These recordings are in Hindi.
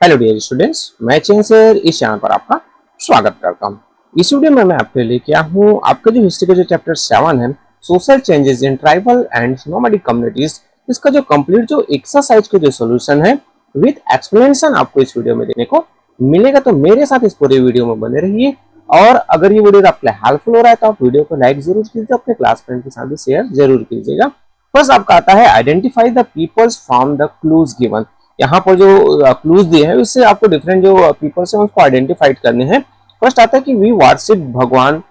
हेलो डियर स्टूडेंट्स, मैं चेन सर इस चैनल पर आपका स्वागत करता हूँ। इस वीडियो में मैं आपके लिए क्या हूँ, आपका जो हिस्ट्री का जो चैप्टर 7 है, social changes in tribal and nomadic communities, इसका जो कंप्लीट जो एक्सरसाइज का जो सोल्यूशन है विद एक्सप्लेनेशन आपको इस वीडियो में देखने को मिलेगा। तो मेरे साथ इस पूरे वीडियो में बने रहिए, और अगर ये वीडियो आपके लिए हेल्पफुल हो रहा है तो आप वीडियो को लाइक जरूर कीजिए, अपने क्लास फ्रेंड के साथ भी शेयर जरूर कीजिएगा। फर्स्ट आपका आता है identify the peoples from the clues given. यहाँ पर जो क्लूज दिए हैं उससे आपको डिफरेंट जो पीपल्स हैं उसको आइडेंटिफाइड करने हैं। फर्स्ट आता है कि वी वर्शिप भगवान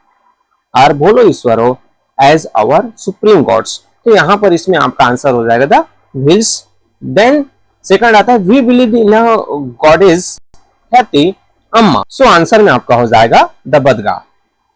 आर भोलो ईश्वरो एज आवर सुप्रीम गॉड्स। तो यहाँ पर इसमें आपका आंसर हो जाएगा द हिल्स। देन सेकंड आता है we believe in a goddess Hethai Amma. So answer में आपका हो जाएगा द बदगा।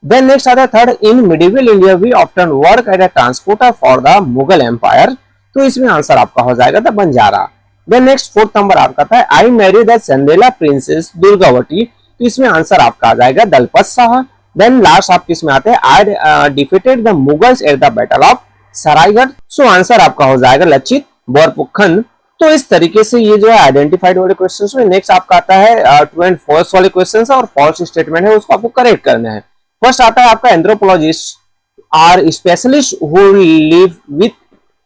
देन नेक्स्ट आता है third, in medieval India we often work as a transporter for the Mughal empire. तो इसमें आंसर आपका हो जाएगा the Banjara. Then next fourth number आपका था I marry the Chandela princess Durgavati. तो इसमें आंसर आपका आ जाएगा दलपत शाह। देन लास्ट आपके इसमें आते हैं I defeated the Mughals at the battle of Saraigarh. So answer आपका हो जाएगा लचित बोरपुखन। तो इस तरीके से ये जो है आइडेंटिफाइड वाले क्वेश्चंस में नेक्स्ट आपका आता है ट्रू एंड फॉल्स वाले क्वेश्चंस और फॉल्स स्टेटमेंट है उसको आपको करेक्ट करना है। फर्स्ट आता है आपका anthropologist are specialist who live with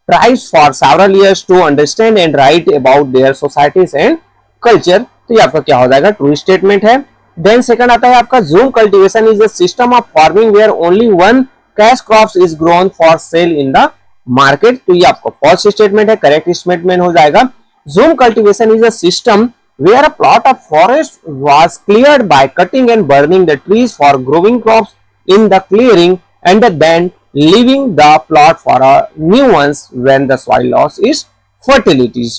tribes for several years to understand and write about their societies and culture। तो ये आपका क्या हो जाएगा ट्रू स्टेटमेंट है। देन सेकंड आता है आपका jhum cultivation is a system of farming where only one cash crops is grown for sale in the market. तो ये आपका फॉल्स स्टेटमेंट है। करेक्ट स्टेटमेंट हो जाएगा jhum cultivation is a system where a plot of forest was cleared by cutting and burning the trees for growing crops in the clearing and then leaving the plot for a new ones when the soil loss is fertilities।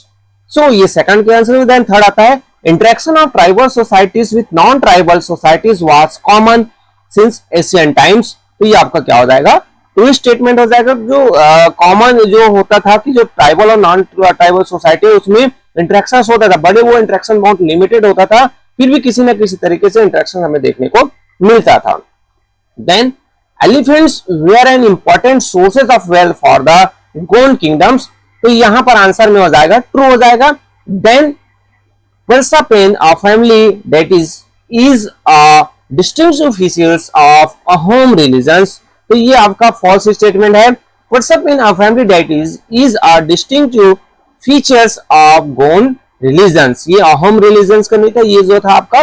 So ये second के आंसर है। then third आता है interaction of tribal societies with non-tribal societies was common since ancient times। तो ये आपका क्या हो जाएगा ट्रू स्टेटमेंट हो जाएगा। जो कॉमन जो होता था कि जो ट्राइबल और नॉन ट्राइबल सोसाइटी उसमें इंटरेक्शन होता था, बड़े वो इंटरेक्शन बहुत लिमिटेड होता था, फिर भी किसी न किसी तरीके से इंटरेक्शन हमें देखने को मिलता था। Then elephants were an important sources of wealth for the Gond kingdoms. तो यहां पर आंसर में हो जाएगा ट्रू हो जाएगा। Then Persapen, a family that is a distinctive features of a home religions। तो ये आपका false स्टेटमेंट है। Persapen, a family that is a distinctive features of Gond religions। ये अहोम religions का नहीं था, ये जो था आपका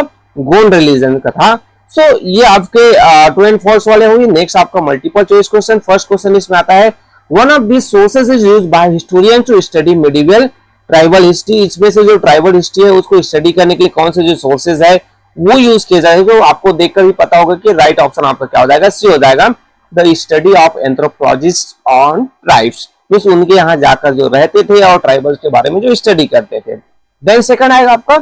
Gond religion का था। सो ये आपके ट्रू एंड फॉल्स वाले होंगे। नेक्स्ट आपका multiple choice question. First question इसमें आता है one of this sources is used by historian to study medieval tribal history. इसमें से जो ट्राइबल हिस्ट्री है उसको स्टडी करने के लिए कौन से जो सोर्सेज है वो यूज किए जाएंगे। तो आपको देखकर भी पता होगा कि राइट ऑप्शन आपका क्या हो जाएगा, सी हो जाएगा the study of anthropologist on tribes. Means उनके यहाँ जाकर जो रहते थे और ट्राइबल्स के बारे में जो स्टडी करते थे। देन सेकंड आएगा आपका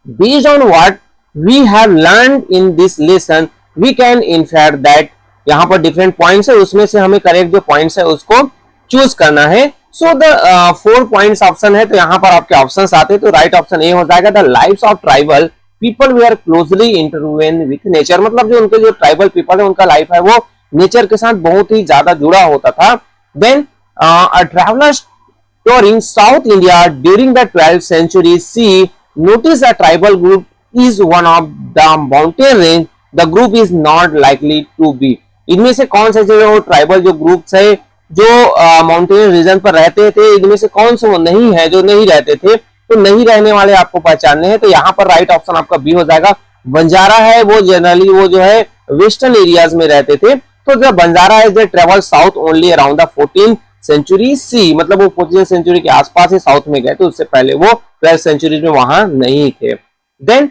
based on what we have learned in this lesson we can infer that. यहाँ पर डिफरेंट पॉइंट्स है, उसमें से हमें करेक्ट जो पॉइंट्स है उसको चूज करना है। सो द 4 पॉइंट्स ऑप्शन है, तो यहाँ पर आपके ऑप्शंस आते हैं। तो राइट ऑप्शन ए हो जाएगा the lives of tribal people were closely intervene with nature. मतलब जो उनके जो ट्राइबल पीपल है उनका लाइफ है वो नेचर के साथ बहुत ही ज्यादा जुड़ा होता था। Then a traveller touring South India during the 12th century C notice a tribal group is one of the mountain range the group is not likely to be। इनमें से कौन से जो ट्राइबल जो ग्रुप्स है जो माउंटेन रीजन पर रहते थे, इनमें से कौन से वो नहीं है जो नहीं रहते थे। तो नहीं रहने वाले आपको पहचानने हैं। तो यहाँ पर राइट ऑप्शन आपका बी हो जाएगा। बंजारा है वो जनरली वो जो है वेस्टर्न एरियाज में रहते थे। तो जो बंजारा है they travel south only around the 14th century C. मतलब वो 14th सेंचुरी के आसपास ही साउथ में गए थे, उससे पहले वो 12th सेंचुरी में वहां नहीं थे। Then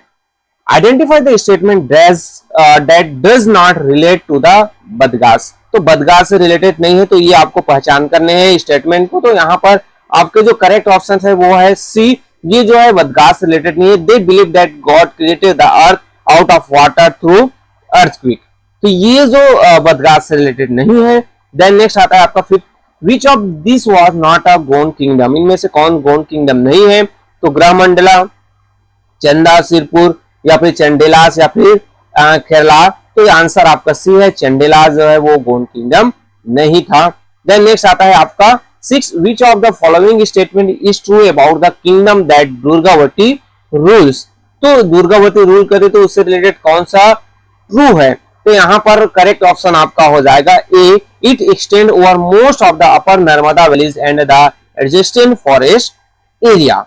identify the statement that does not relate to the Badagas. तो बदगास से रिलेटेड नहीं है, तो ये आपको पहचान करने हैं स्टेटमेंट को। तो यहाँ पर आपके जो करेक्ट ऑप्शन है वो है सी, ये जो है बदगास से रिलेटेड नहीं है। They believe that God created the earth out of water through earthquake. तो ये जो बदगास से रिलेटेड नहीं है। देन नेक्स्ट आता है आपका fifth, which of this was not a Gond kingdom. इनमें से कौन गोंड किंगडम नहीं है। तो ग्रह मंडला, चंदा सिरपुर या फिर चंडेलास या फिर केरला। तो आंसर आपका सी है, चंडेलास जो है वो गोंड किंगडम नहीं था। देन नेक्स्ट आता है आपका 6, which of the following statement is true about the kingdom that Durgavati rules. तो दुर्गावती रूल करे तो उससे रिलेटेड कौन सा ट्रू है? तो यहाँ पर करेक्ट ऑप्शन आपका हो जाएगा A, it extend over most of the upper Narmada valleys and the adjacent forest area.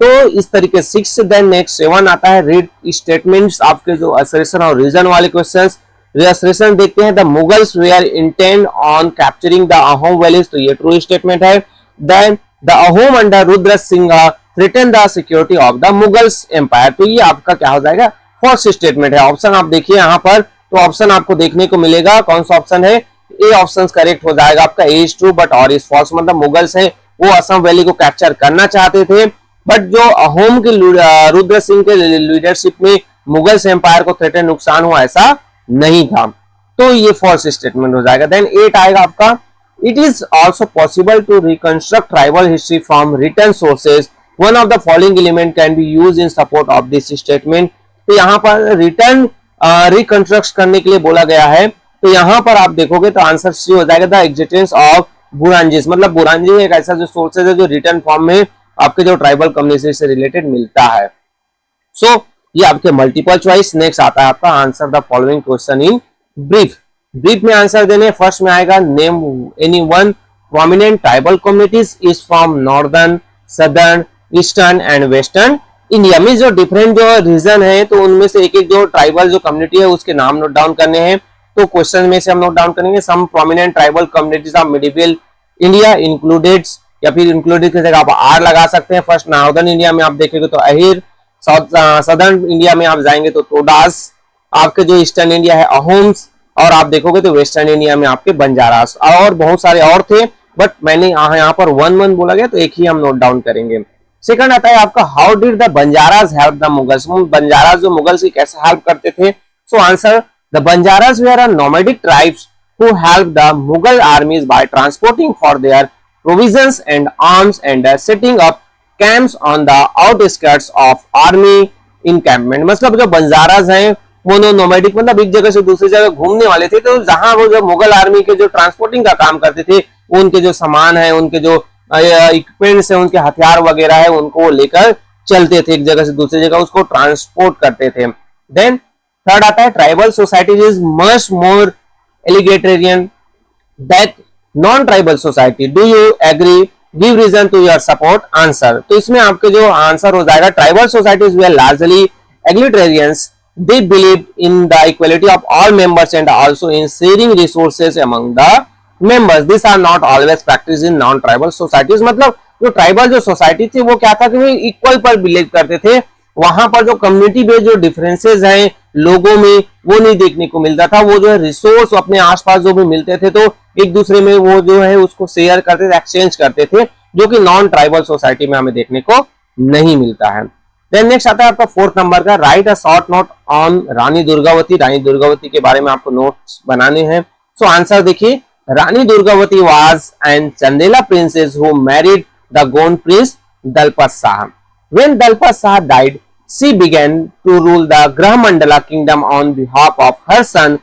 तो इस तरीके 6 देन नेक्स्ट 7 आता है रीड स्टेटमेंट्स, आपके जो असर्शन और रीजन वाले क्वेश्चंस। असर्शन देखते हैं the Mughals were intent on capturing the Ahom valleys, तो ये ट्रू स्टेटमेंट है। Then the Ahom under Rudra Singh threaten the security of the Mughals empire, तो ये आपका क्या हो जाएगा? फॉल्स स्टेटमेंट है। ऑप्शन आप देखिए यहाँ पर, तो ऑप्शन आपको देखने को मिलेगा कौन सा ऑप्शन है? ए ऑप्शन करेक्ट हो जाएगा आपका। ए इज ट्रू बट और इज फॉल्स, मतलब मुगल्स है वो असम वैली को कैप्चर करना चाहते थे, बट जो अहोम के रुद्र सिंह के लीडरशिप में मुगल्स एम्पायर को थ्रेटन नुकसान हुआ, ऐसा नहीं था। तो ये फॉल्स स्टेटमेंट हो जाएगा। देन 8 आएगा आपका, it is also possible to reconstruct tribal history from written sources, one of the following element can be use in support of this statement. तो यहाँ पर रिटर्न रिकंस्ट्रक्ट करने के लिए बोला गया है, तो यहाँ पर आप देखोगे तो आंसर सी हो जाएगा, द एग्जिस्टेंस ऑफ बुरांजीज, मतलब बुरांजी एक ऐसा जो सोर्सेज है जो रिटर्न फॉर्म में आपके जो ट्राइबल कम्युनिटी से रिलेटेड मिलता है। सो ये आपके मल्टीपल चॉइस। नेक्स्ट आता है आपका answer the following question in brief. Brief में आंसर देने, फर्स्ट में आएगा name any one prominent tribal communities is from northern, southern, eastern and western India. में जो डिफरेंट जो रीजन है, तो उनमें से एक एक जो ट्राइबल जो कम्युनिटी है उसके नाम नोट डाउन करने हैं। तो क्वेश्चन में से हम नोट डाउन करेंगे, some prominent tribal communities of medieval India included, या फिर इंक्लूडेड की जगह आप आर लगा सकते हैं। फर्स्ट नॉर्दर्न इंडिया में आप देखेंगे तो अहिर, सदर्न इंडिया में आप जाएंगे तो टोडास, आपके जो ईस्टर्न इंडिया है अहोम्स, और आप देखोगे तो वेस्टर्न इंडिया में आपके बंजारास, और बहुत सारे और थे, बट मैंने यहाँ पर 1 बोला गया तो एक ही हम नोट डाउन करेंगे। सेकंड आता है आपका, how did the Banjaras help the Mughals. Banjaras जो मुगल्स की कैसे हेल्प करते थे? So answer, the Banjaras were are nomadic tribes who helped the Mughal armies by transporting for their provisions and arms and setting up camps on the outskirts of army encampment। मतलब जो बंजारास हैं वो नोमैडिक, मतलब एक जगह से दूसरी जगह घूमने वाले थे, तो जहां वो जो मुगल आर्मी के जो ट्रांसपोर्टिंग का काम करते थे, उनके जो सामान है, उनके जो इक्विपमेंट्स है, उनके हथियार वगैरह है, उनको लेकर चलते थे एक जगह से दूसरी जगह, उसको ट्रांसपोर्ट करते थे। देन थर्ड आता है, tribal societies is much more egalitarian that non-tribal society. Do you agree? Give reason to your support. Answer. तो इसमें आपके जो आंसर हो जाएगा, tribal societies were largely egalitarians. They believed in the equality of all members and also in sharing resources among the members. These are not always practiced in non-tribal societies. मतलब जो ट्राइबल जो सोसाइटी थी वो क्या था कि वो इक्वल पर बिलीव करते थे, वहां पर जो कम्युनिटी बेस्ड जो डिफरेंसेस हैं लोगों में वो नहीं देखने को मिलता था। वो जो है रिसोर्स अपने आसपास जो भी मिलते थे तो एक दूसरे में वो जो है उसको शेयर करते थे, एक्सचेंज करते थे, जो कि नॉन ट्राइबल सोसाइटी में हमें देखने को नहीं मिलता है। देन नेक्स्ट आता है आपका 4th नंबर का, write a short note on Rani Durgavati. Rani Durgavati के बारे में आपको नोट्स बनाने हैं। सो आंसर देखिए, Rani Durgavati was an Chandela princess who married the Gond prince Dalpat Shah. When Dalpat Shah died, she began to rule the Grahamandala kingdom on behalf of her son.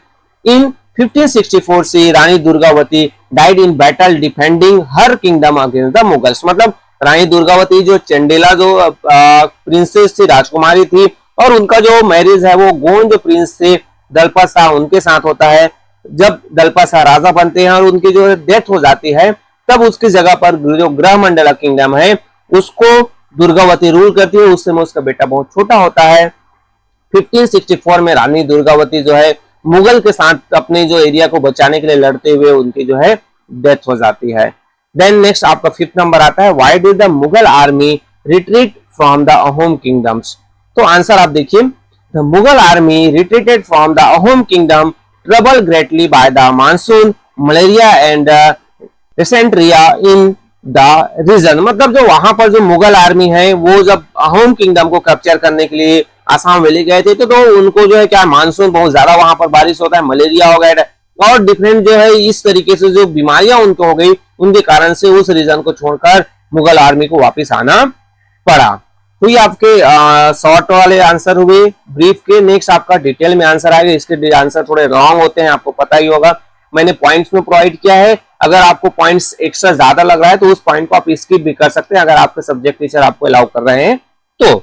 In 1564, she Rani Durgavati died in battle defending her kingdom against the Mughals. मतलब रानी दुर्गावती जो चंडेला जो प्रिंसेस थी, राजकुमारी थी, और उनका जो मैरिज है वो गोंड जो प्रिंस थे दलपत शाह उनके साथ होता है। जब दलपत शाह राजा बनते हैं और उनकी जो डेथ हो जाती है, तब उसकी जगह पर जो ग्रहमंडला किंगडम है उसको दुर्गावती रूल करती है। उस समय उसका बेटा बहुत छोटा होता है। 1564 में रानी दुर्गावती जो है मुगल के साथ अपने जो एरिया को बचाने के लिए लड़ते हुए उनकी जो है डेथ हो जाती है। देन नेक्स्ट आपका 5th नंबर आता है, why did the Mughal army retreat from the Ahom kingdoms. तो आंसर आप देखिए, the Mughal army retreated from the Ahom kingdom trouble greatly by the monsoon, malaria and dysentery in the region. मतलब जो वहां पर जो मुगल आर्मी है वो जब अहोम किंगडम को कैप्चर करने के लिए आसाम वैली गए थे, तो उनको जो है क्या मानसून बहुत ज्यादा वहां पर बारिश होता है, मलेरिया हो गया और डिफरेंट जो है इस तरीके से जो बीमारियां उनको हो गई, उनके कारण से उस रीजन को छोड़कर मुगल आर्मी को वापिस आना पड़ा। तो ये आपके शॉर्ट वाले आंसर हुए ब्रीफ के। नेक्स्ट आपका डिटेल में आंसर आएगा। इसके आंसर थोड़े रॉन्ग होते हैं, आपको पता ही होगा। मैंने पॉइंट्स में प्रोवाइड किया है, अगर आपको पॉइंट्स एक्स्ट्रा ज्यादा लग रहा है तो उस पॉइंट को आप स्किप भी कर सकते हैं, अगर आपके सब्जेक्ट टीचर आपको अलाउ कर रहे हैं तो।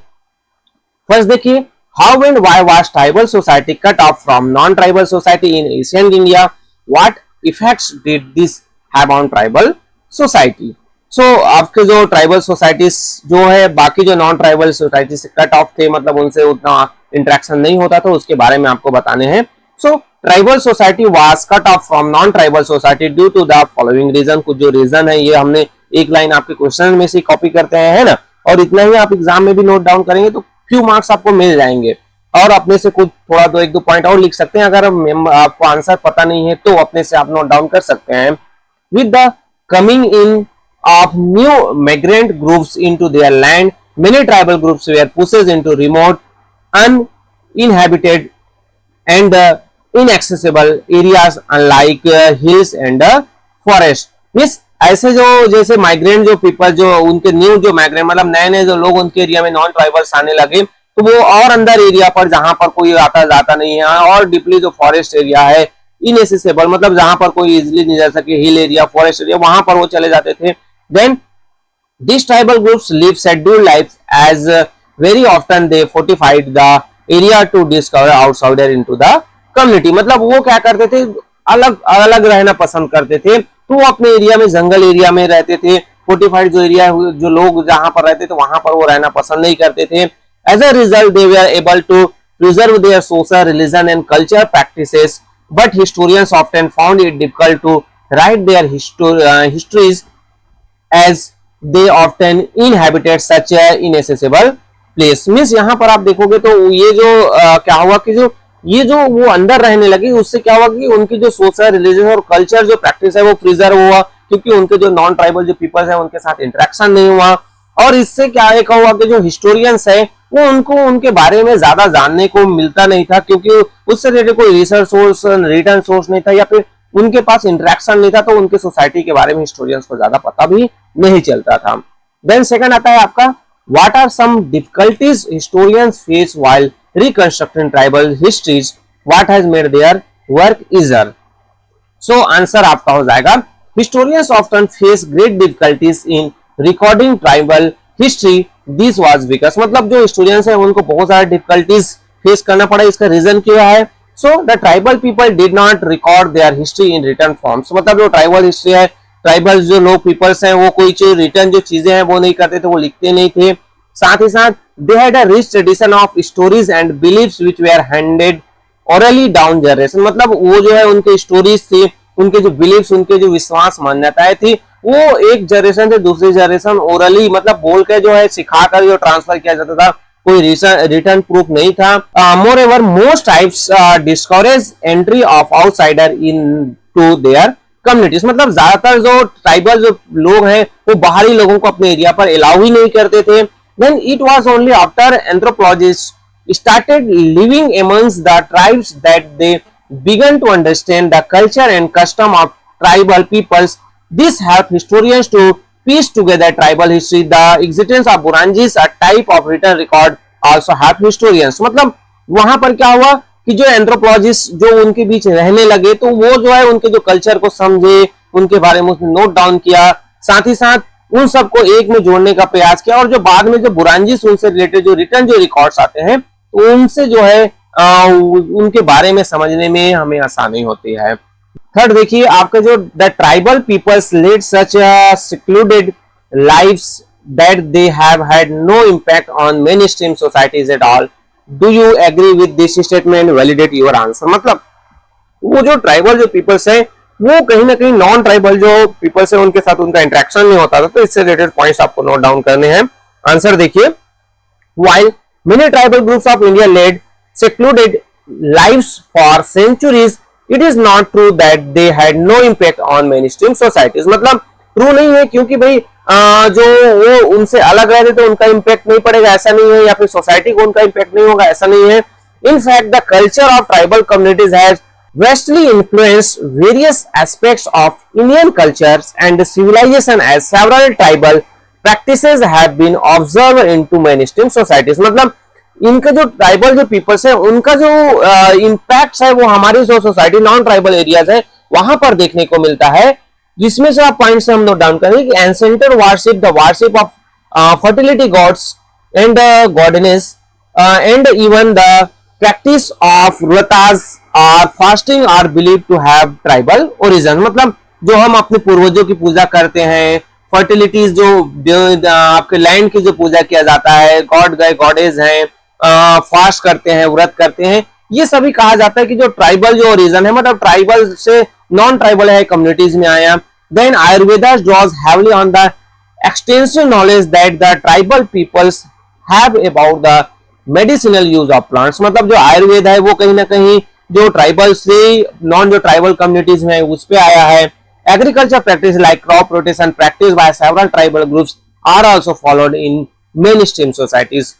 फर्स्ट देखिए, How and why was tribal society cut off from non-tribal society in ancient India? What effects did this have on tribal society? So आपके जो ट्राइबल सोसाइटीज जो है बाकी जो नॉन ट्राइबल सोसाइटी से कट ऑफ थे, मतलब उनसे उतना इंटरेक्शन नहीं होता था, उसके बारे में आपको बताने हैं. So tribal society was cut off from non tribal society due to the following reason. कुछ जो रीजन है ये हमने एक लाइन आपके क्वेश्चन में से कॉपी करते हैं, है ना, और इतना ही आप एग्जाम में भी नोट डाउन करेंगे तो फ्यू मार्क्स आपको मिल जाएंगे. और अपने से कुछ थोड़ा दो एक दो पॉइंट और लिख सकते हैं. अगर आपको आंसर पता नहीं है तो अपने से आप नोट डाउन कर सकते हैं. With the coming in of new migrant groups into their land, many tribal groups were pushed into remote, uninhabited and inaccessible areas unlike hills and forest. Means ऐसे जो जैसे माइग्रेंट जो पीपल जो उनके न्यू जो माइग्रेंट मतलब नए नए जो लोग उनके एरिया में नॉन ट्राइबल्स आने लगे, तो वो और अंदर एरिया पर जहां पर कोई आता जाता नहीं है और डीपली जो फॉरेस्ट एरिया है इनएक्सेसिबल मतलब जहां पर कोई इजीली नहीं जा सके, हिल एरिया फॉरेस्ट एरिया, वहां पर वो चले जाते थे. Then these tribal groups live scheduled lives as very often they fortified the area to discover outsider into the community. मतलब वो क्या करते थे, अलग अलग रहना पसंद करते थे, तो वो अपने एरिया में जंगल एरिया में रहते थे. फोर्टिफाइड जो एरिया जो लोग जहां पर रहते थे वहां पर वो रहना पसंद नहीं करते थे. As a result they were able to preserve their social, religion and culture practices, but historians often found it difficult to write their histories as they often inhabited such a inaccessible place. Means यहाँ पर आप देखोगे तो ये जो क्या हुआ कि जो ये जो वो अंदर रहने लगे उससे क्या हुआ कि उनकी जो सोशल, रिलीजन और कल्चर जो प्रैक्टिस है वो प्रिजर्व हुआ, क्योंकि उनके जो नॉन ट्राइबल जो पीपल्स है उनके साथ इंटरेक्शन नहीं हुआ. और इससे क्या एक हुआ कि जो हिस्टोरियंस है वो उनको उनके बारे में ज्यादा जानने को मिलता नहीं था, क्योंकि उससे रिलेटेड कोई रिसर्च सोर्स, रिटर्न सोर्स नहीं था या फिर उनके पास इंटरेक्शन नहीं था, तो उनके सोसाइटी के बारे में हिस्टोरियंस को ज्यादा पता भी नहीं चलता था. देन सेकंड आता है आपका what are some difficulties historians face while reconstructing tribal histories, what has made their work easier. So answer आपका हो जाएगा historians often face great difficulties in recording tribal history, this was because मतलब जो हिस्टोरियंस है उनको बहुत सारे डिफिकल्टीज फेस करना पड़ा. इसका रीजन क्या है? So the tribal people did not record their history in written forms. मतलब जो ट्राइबल हिस्ट्री है, ट्राइबल जो लोग पीपल्स हैं वो कोई रिटर्न जो चीजें हैं वो नहीं करते थे, वो लिखते नहीं थे. साथ ही साथ they had a rich tradition of stories and beliefs which were handed orally down generation. मतलब वो जो है उनके स्टोरीज थे, उनके जो बिलीव्स, उनके जो विश्वास मान्यताएं थी वो एक जनरेशन से दूसरी जनरेशन ओरली मतलब बोल के जो है सिखाकर जो ट्रांसफर किया जाता था, कोई रिटर्न प्रूफ नहीं था. Moreover most tribes discourage entry of outsider into their communities. मतलब ज्यादातर जो ट्राइबल जो लोग हैं वो बाहरी लोगों को अपने एरिया पर अलाउ ही नहीं करते थे. Then it was only after anthropologist started living amongst the tribes that they began to understand the culture and custom of tribal peoples. This help historians to piece together tribal history. The existence of Buranjis, a type of written record, also help historians. मतलब वहां पर क्या हुआ कि जो एंथ्रोपोलॉजिस्ट जो उनके बीच रहने लगे तो वो जो है उनके जो कल्चर को समझे, उनके बारे में उसने नोट डाउन किया, साथ ही साथ उन सबको एक में जोड़ने का प्रयास किया. और जो बाद में जो बुरांजिस उनसे रिलेटेड जो रिटर्न जो रिकॉर्ड्स आते हैं तो उनसे जो है उनके बारे में समझने में हमें आसानी होती है. थर्ड देखिए आपका जो the tribal peoples led such secluded lives that they have had no impact on main stream societies at all. Do you agree with this statement? Validate your answer. मतलब वो जो ट्राइबल जो पीपल्स है वो कहीं ना कहीं नॉन ट्राइबल जो पीपल्स है उनके साथ उनका इंटरेक्शन नहीं होता था, तो इससे रिलेटेड पॉइंट्स आपको नोट डाउन करने हैं. आंसर देखिए while many tribal groups of India led secluded lives for centuries, it is not true that they had no impact on mainstream societies. मतलब ट्रू नहीं है क्योंकि भाई जो वो उनसे अलग रहते तो उनका इम्पैक्ट नहीं पड़ेगा ऐसा नहीं है, या फिर सोसाइटी को उनका इम्पैक्ट नहीं होगा ऐसा नहीं है. In fact, the culture of tribal communities has vastly influenced various aspects of Indian cultures and civilization as several tribal practices have been observed into mainstream societies. मतलब इनके जो ट्राइबल जो पीपल्स है उनका जो इम्पैक्ट है वो हमारी जो सोसाइटी नॉन ट्राइबल एरियाज है वहां पर देखने को मिलता है, जिसमें से आप पॉइंट से हम नोट डाउन करेंगे कि ancestor worship, the worship of fertility gods and goddess, and even the practice of vratas और fasting are believe to have tribal origin. मतलब जो हम अपने पूर्वजों की पूजा करते हैं, फर्टिलिटीज जो आपके लैंड की जो पूजा किया जाता है, गॉड गए गॉडेज हैं, फास्ट करते हैं, व्रत करते हैं, ये सभी कहा जाता है कि जो ट्राइबल जो ओरिजिन है, मतलब ट्राइबल से नॉन ट्राइबल है कम्युनिटीज में आया। Then Ayurveda draws heavily on the extensive knowledge that the tribal peoples have about the medicinal use of plants। मतलब जो आयुर्वेद है वो कहीं ना कहीं जो ट्राइबल से नॉन जो ट्राइबल कम्युनिटीज में उस पे आया है। Agriculture practice like crop rotation practice by several tribal groups are also followed in main stream societies.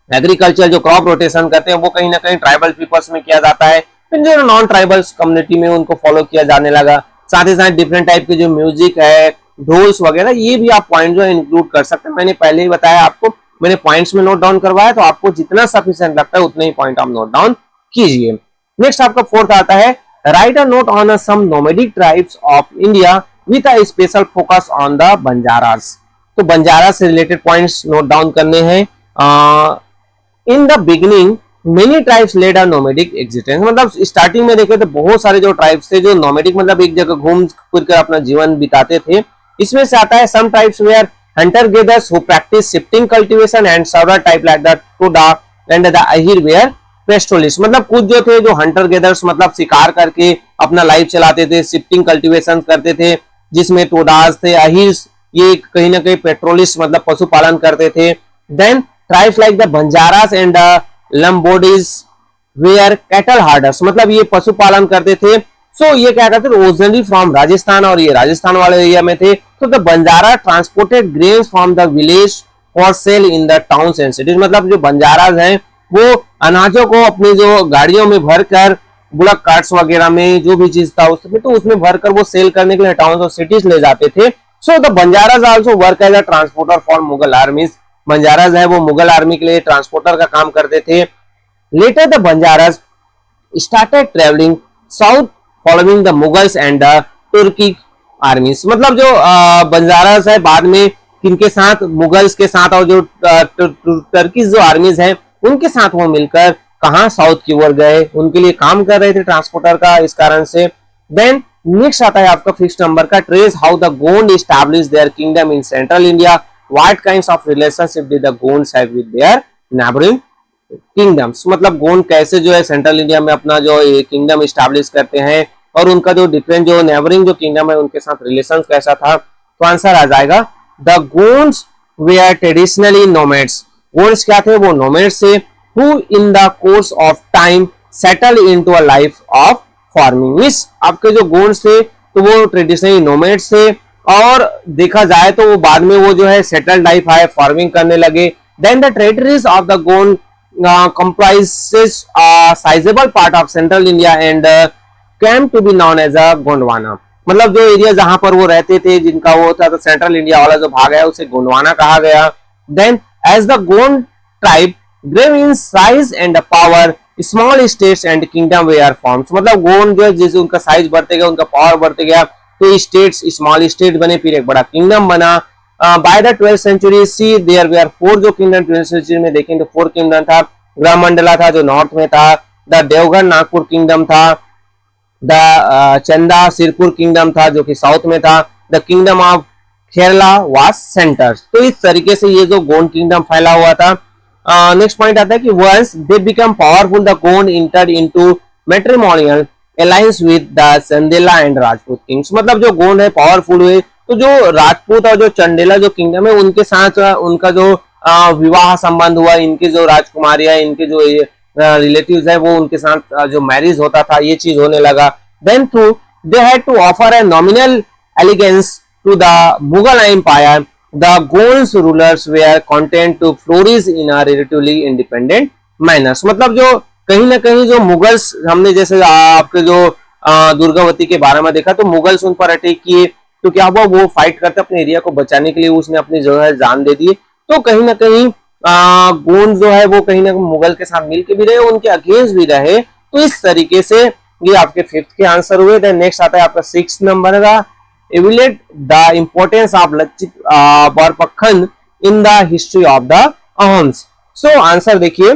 Agriculture जो क्रॉप रोटेशन करते हैं वो कहीं ना कहीं ट्राइबल पीपल्स में किया जाता है, फिर जो नॉन ट्राइबल्स कम्युनिटी में उनको फॉलो किया जाने लगा। साथ ही साथ डिफरेंट टाइप के जो म्यूजिक है, ढोल्स वगैरह, ये भी आप पॉइंट जो इंक्लूड कर सकते हैं। मैंने पहले ही बताया आपको, मैंने पॉइंट्स में नोट डाउन करवाया, तो आपको जितना सफिशिएंट लगता है उतने ही पॉइंट आप नोट डाउन कीजिए। नेक्स्ट आपका फोर्थ आता है write a note on some nomadic tribes of India with a special focus on the Banjaras. तो बंजारा से रिलेटेड पॉइंट्स नोट डाउन करने हैं। In the beginning many tribes led a nomadic existence. मतलब स्टार्टिंग में देखे तो बहुत सारे जो ट्राइब्स थे जो नोमैडिक मतलब एक जगह घूम फिर कर अपना जीवन बिताते थे। इसमें से आता है some tribes were hunter gatherers who practice shifting cultivation and several type like the Toda and the Ahir were pastoralist. मतलब कुछ जो थे जो हंटर गेदर्स मतलब शिकार करके अपना लाइफ चलाते थे, शिफ्टिंग कल्टीवेशन करते थे, जिसमें टोडास थे, अहिर, ये कहीं ना कहीं पेट्रोलिस्ट मतलब पशुपालन करते थे। Then tribes like the Banjaras and Lambadis were cattle herders. मतलब ये पशुपालन करते थे। सो ये क्या करते थे, ओरिजिनली फ्रॉम राजस्थान, और ये राजस्थान वाले एरिया में थे। तो the Banjara transported grains from the village for sale in the towns and cities. मतलब जो बंजाराज हैं वो अनाजों को अपनी जो गाड़ियों में भरकर बुलक कार्ट्स वगैरह में जो भी चीज था उसमें, तो उसमें भरकर वो सेल करने के लिए टाउन्स और सिटीज ले जाते थे। So the Banjaras also work as a transporter for Mughal armies. Banjaras है वो मुगल आर्मी के लिए ट्रांसपोर्टर का काम करते थे। Later the Banjaras started travelling south following the Mughals and the Turkic armies. मतलब जो बंजाराज है बाद में किनके साथ, मुगल्स के साथ और जो टर्की जो आर्मीज है उनके साथ वो मिलकर कहां साउथ की ओर गए, उनके लिए काम कर रहे थे ट्रांसपोर्टर का, इस कारण से। देन नेक्स्ट आता है आपका फिक्स नंबर का trace how the Gond establish there kingdom in central India, what kinds of relationship did the Gonds have with their neighbouring kingdoms. मतलब गोंड कैसे जो है सेंट्रल इंडिया में अपना जो किंगडम एस्टैब्लिश करते हैं और उनका जो डिफरेंट जो नेबरिंग जो किंगडम है उनके साथ रिलेशन कैसा था। तो आंसर आ जाएगा the Gonds were traditionally nomads. Gonds क्या थे, वो नोमैड्स थे who in the course of time settle into a life of farming। Means आपके जो गोंड्स थे तो वो ट्रेडिशनली नोमैड्स थे, और देखा जाए तो वो बाद में वो जो है सेटल्ड लाइफ है, फार्मिंग करने लगे। Then the territories of the Gond comprises a sizable part of central India and came to be known as a Gondwana। मतलब जो एरिया जहां पर वो रहते थे जिनका वो था, तो सेंट्रल इंडिया वाला जो भाग है उसे गोंडवाना कहा गया। Then as the Gond tribe grew in size and power, small states and kingdom were formed। मतलब गोंड जो है जैसे उनका साइज बढ़ते गया, उनका पावर बढ़ते गया, तो स्टेट्स स्मॉल स्टेट बने, फिर एक बड़ा किंगडम बना। By the 12th century C there were 4 जो किंगडम 12th century में देखें तो 4 किंगडम था। ग्रामंडला था जो नॉर्थ में था, द देवगढ़ नागपुर किंगडम था, द चंदा सिरपुर किंगडम था जो कि साउथ में था, the kingdom of Kerala was centre. तो इस तरीके से ये जो गोंड किंगडम फैला हुआ था। नेक्स्ट पॉइंट आता है कि once they become powerful the Gond entered into matrimonial alliance with the Chandela and Rajput kings. मतलब जो गोंड है पावरफुल हुए तो जो राजपूत और जो चंदेला जो किंगडम है उनके साथ उनका जो विवाह संबंध हुआ, इनके जो राजकुमारियां, इनके जो रिलेटिव्स है वो उनके साथ जो मैरिज होता था, ये चीज होने लगा। Then through they had to offer a nominal allegiance to the Mughal empire, the Gonds rulers were content to flourish in a relatively independent manner। मतलब जो कहीं ना कहीं जो मुगल्स, हमने जैसे आपके जो दुर्गावती के बारे में देखा, तो मुगल्स उन पर अटैक किए, तो क्या हुआ, वो फाइट करते अपने एरिया को बचाने के लिए उसने अपनी जो है जान दे दी। तो कहीं ना कहीं गोंड जो है वो कहीं ना कहीं मुगल के साथ मिलके भी रहे, उनके अगेंस्ट भी रहे। तो इस तरीके से ये आपके 5th के आंसर हुए। देन नेक्स्ट आता है आपका 6th नंबर का evaluate the importance of Lachit Borpakhan in the history of the Ahams। So answer देखिए,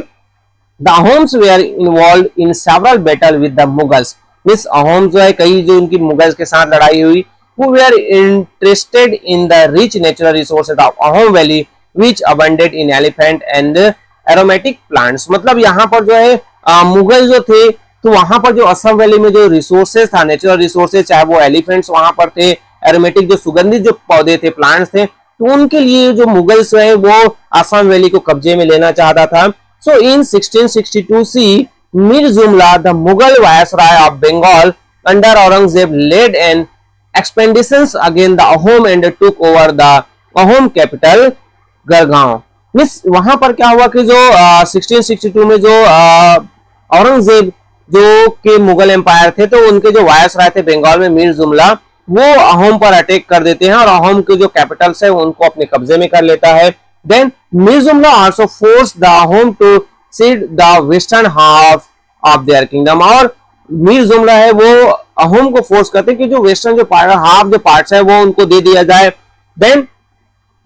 the Ahoms were involve in several battle with the Mughals. Means Ahoms जो है कई जो उनकी मुगल्स के साथ लड़ाई हुई, who were interested in the rich natural resources of Ahom Valley which abundant in elephant and aromatic plants। मतलब यहाँ पर जो है मुगल जो थे तो वहां पर जो असम वैली में जो रिसोर्सेज था, नेचुरल रिसोर्सेज, चाहे वो एलिफेंट्स वहां पर थे, एरोमेटिक जो सुगंधित जो पौधे थे, प्लांट्स थे, तो उनके लिए जो मुगल्स है वो असम वैली को कब्जे में लेना चाहता था। सो इन 1662 C Mir Jumla the Mughal viceroy of Bengal under Aurangzeb led an expeditions against the Ahom and took over the Ahom capital Garhgaon. Miss वहां पर क्या हुआ कि जो 1662 में जो औरंगजेब जो के मुगल एम्पायर थे तो उनके जो वायसराय थे बंगाल में मीर जुमला, वो अहोम पर अटैक कर देते हैं और अहोम के जो कैपिटल्स है उनको अपने कब्जे में कर लेता है। Then Mir Jumla also force the Ahom to cede the western half of their kingdom. और मीर जुमला है वो अहोम को फोर्स करते कि जो वेस्टर्न जो हाफ जो पार्ट्स है वो उनको दे दिया जाए। Then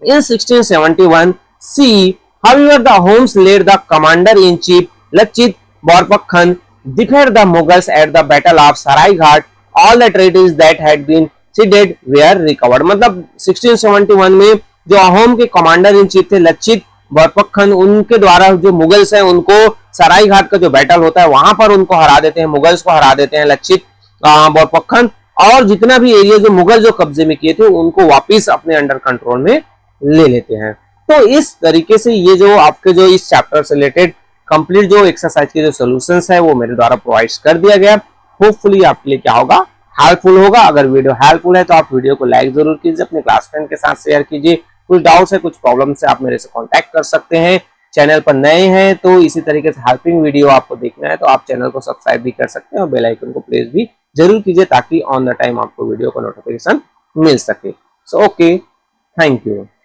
in 1671 C however the Ahoms led the commander in chief Lachit Borpakhan defeated the Mughals at the battle of Saraighat। all the territories that had been ceded were recovered। मतलब 1671 में जो अहोम के कमांडर इन चीफ थे लचित बरपक्खन, उनके द्वारा जो मुगल्स हैं उनको सराय घाट का जो बैटल होता है वहां पर उनको हरा देते हैं, मुगल्स को हरा देते हैं लचित बरपक्खन, और जितना भी एरिया जो मुगल जो कब्जे में किए थे उनको वापिस अपने अंडर कंट्रोल में ले लेते हैं। तो इस तरीके से ये जो आपके जो इस चैप्टर से रिलेटेड कंप्लीट जो एक्सरसाइज के जो सॉल्यूशंस है वो मेरे द्वारा प्रोवाइड कर दिया गया। होपफुली आपके लिए क्या होगा, हेल्पफुल होगा। अगर वीडियो हेल्पफुल है तो आप वीडियो को लाइक जरूर कीजिए, अपने क्लास फ्रेंड के साथ शेयर कीजिए। कुछ डाउट्स है, कुछ प्रॉब्लम से आप मेरे से कांटेक्ट कर सकते हैं। चैनल पर नए हैं तो इसी तरीके से हेल्पिंग वीडियो आपको देखना है तो आप चैनल को सब्सक्राइब भी कर सकते हैं और बेल आइकन को प्रेस भी जरूर कीजिए ताकि ऑन द टाइम आपको वीडियो का नोटिफिकेशन मिल सके। So okay, thank you.